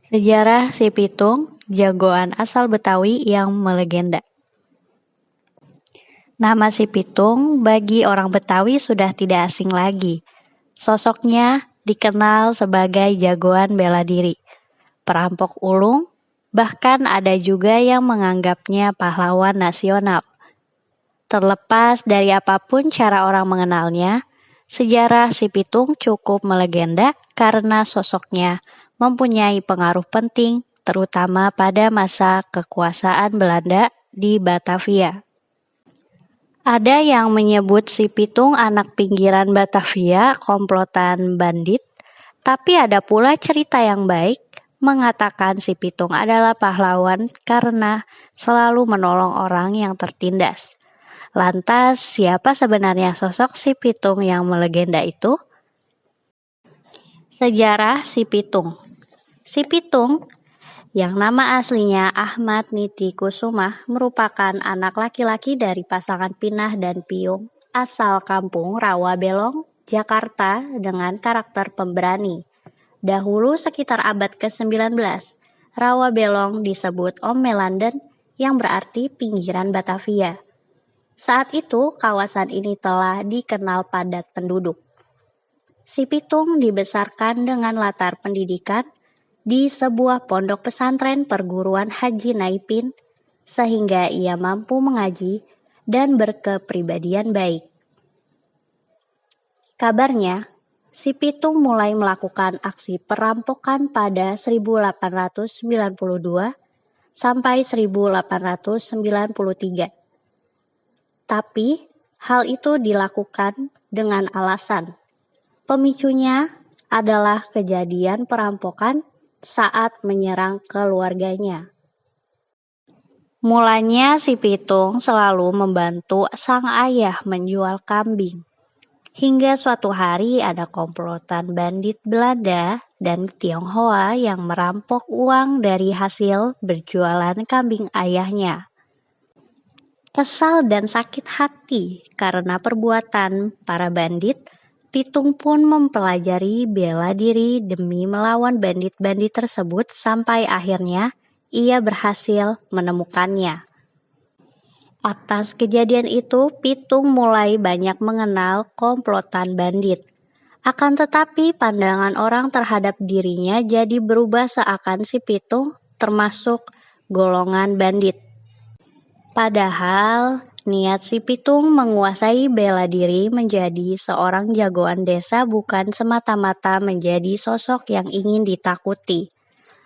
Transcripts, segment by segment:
Sejarah Si Pitung, jagoan asal Betawi yang melegenda. Nama Si Pitung bagi orang Betawi sudah tidak asing lagi. Sosoknya dikenal sebagai jagoan bela diri, perampok ulung, bahkan ada juga yang menganggapnya pahlawan nasional. Terlepas dari apapun cara orang mengenalnya, sejarah Si Pitung cukup melegenda karena sosoknya mempunyai pengaruh penting terutama pada masa kekuasaan Belanda di Batavia. Ada yang menyebut Si Pitung anak pinggiran Batavia, komplotan bandit, tapi ada pula cerita yang baik mengatakan Si Pitung adalah pahlawan karena selalu menolong orang yang tertindas. Lantas, siapa sebenarnya sosok Si Pitung yang melegenda itu? Sejarah Si Pitung. Si Pitung, yang nama aslinya Ahmad Niti Kusumah, merupakan anak laki-laki dari pasangan Pinah dan Piung, asal kampung Rawabelong, Jakarta dengan karakter pemberani. Dahulu sekitar abad ke-19, Rawabelong disebut Ome London yang berarti pinggiran Batavia. Saat itu kawasan ini telah dikenal padat penduduk. Si Pitung dibesarkan dengan latar pendidikan di sebuah pondok pesantren perguruan Haji Naipin, sehingga ia mampu mengaji dan berkepribadian baik. Kabarnya, Si Pitung mulai melakukan aksi perampokan pada 1892 sampai 1893. Tapi, hal itu dilakukan dengan alasan pemicunya adalah kejadian perampokan saat menyerang keluarganya. Mulanya Si Pitung selalu membantu sang ayah menjual kambing. Hingga suatu hari ada komplotan bandit Belanda dan Tionghoa yang merampok uang dari hasil berjualan kambing ayahnya. Kesal dan sakit hati karena perbuatan para bandit, Pitung pun mempelajari bela diri demi melawan bandit-bandit tersebut sampai akhirnya ia berhasil menemukannya. Atas kejadian itu, Pitung mulai banyak mengenal komplotan bandit. Akan tetapi pandangan orang terhadap dirinya jadi berubah seakan Si Pitung termasuk golongan bandit. Padahal niat Si Pitung menguasai bela diri menjadi seorang jagoan desa bukan semata-mata menjadi sosok yang ingin ditakuti,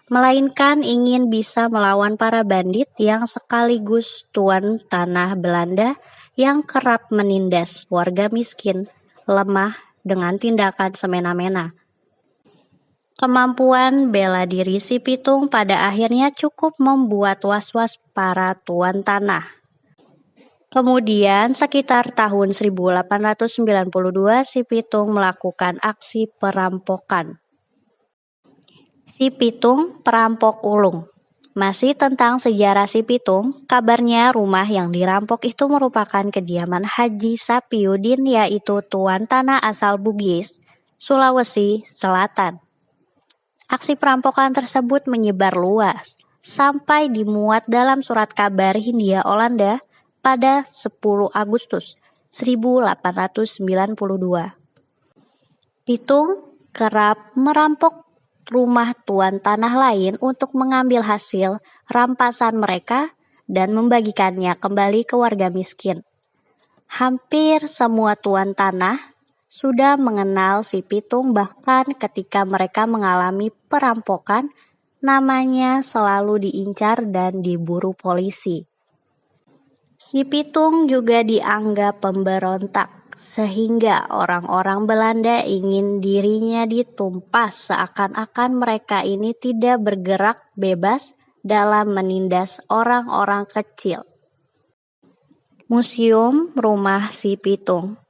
melainkan ingin bisa melawan para bandit yang sekaligus tuan tanah Belanda yang kerap menindas warga miskin, lemah dengan tindakan semena-mena. Kemampuan bela diri Si Pitung pada akhirnya cukup membuat was-was para tuan tanah. Kemudian sekitar tahun 1892 Si Pitung melakukan aksi perampokan. Si Pitung, perampok ulung. Masih tentang sejarah Si Pitung, kabarnya rumah yang dirampok itu merupakan kediaman Haji Sapiudin, yaitu tuan tanah asal Bugis, Sulawesi Selatan. Aksi perampokan tersebut menyebar luas, sampai dimuat dalam surat kabar Hindia Belanda pada 10 Agustus 1892. Pitung kerap merampok rumah tuan tanah lain untuk mengambil hasil rampasan mereka dan membagikannya kembali ke warga miskin. Hampir semua tuan tanah sudah mengenal Si Pitung, bahkan ketika mereka mengalami perampokan, namanya selalu diincar dan diburu polisi. Si Pitung juga dianggap pemberontak, sehingga orang-orang Belanda ingin dirinya ditumpas seakan-akan mereka ini tidak bergerak bebas dalam menindas orang-orang kecil. Museum Rumah Si Pitung.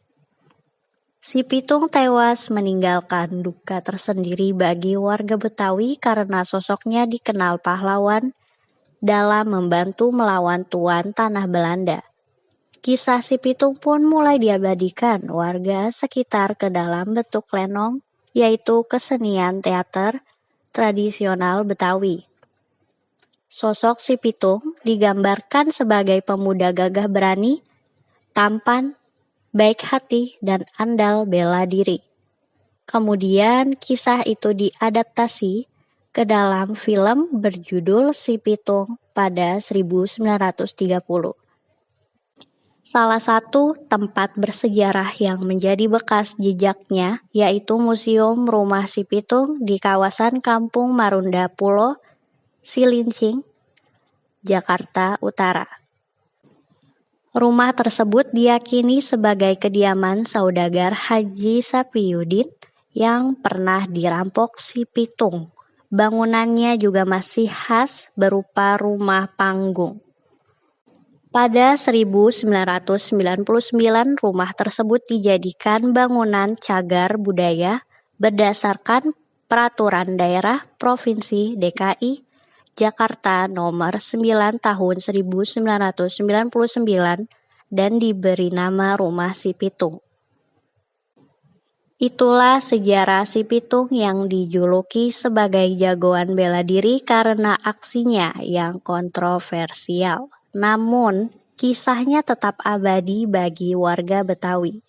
Si Pitung tewas meninggalkan duka tersendiri bagi warga Betawi karena sosoknya dikenal pahlawan dalam membantu melawan tuan tanah Belanda. Kisah Si Pitung pun mulai diabadikan warga sekitar ke dalam bentuk lenong, yaitu kesenian teater tradisional Betawi. Sosok si Pitung digambarkan sebagai pemuda gagah berani, tampan, baik hati, dan andal bela diri. Kemudian kisah itu diadaptasi ke dalam film berjudul Si Pitung pada 1930. Salah satu tempat bersejarah yang menjadi bekas jejaknya yaitu Museum Rumah Si Pitung di kawasan Kampung Marunda Pulo, Cilincing, Jakarta Utara. Rumah tersebut diyakini sebagai kediaman saudagar Haji Sapiyudin yang pernah dirampok si Pitung. Bangunannya juga masih khas berupa rumah panggung. Pada 1999, rumah tersebut dijadikan bangunan cagar budaya berdasarkan Peraturan Daerah Provinsi DKI Jakarta Nomor 9 Tahun 1999 dan diberi nama Rumah Si Pitung. Itulah sejarah Si Pitung yang dijuluki sebagai jagoan bela diri karena aksinya yang kontroversial. Namun, kisahnya tetap abadi bagi warga Betawi.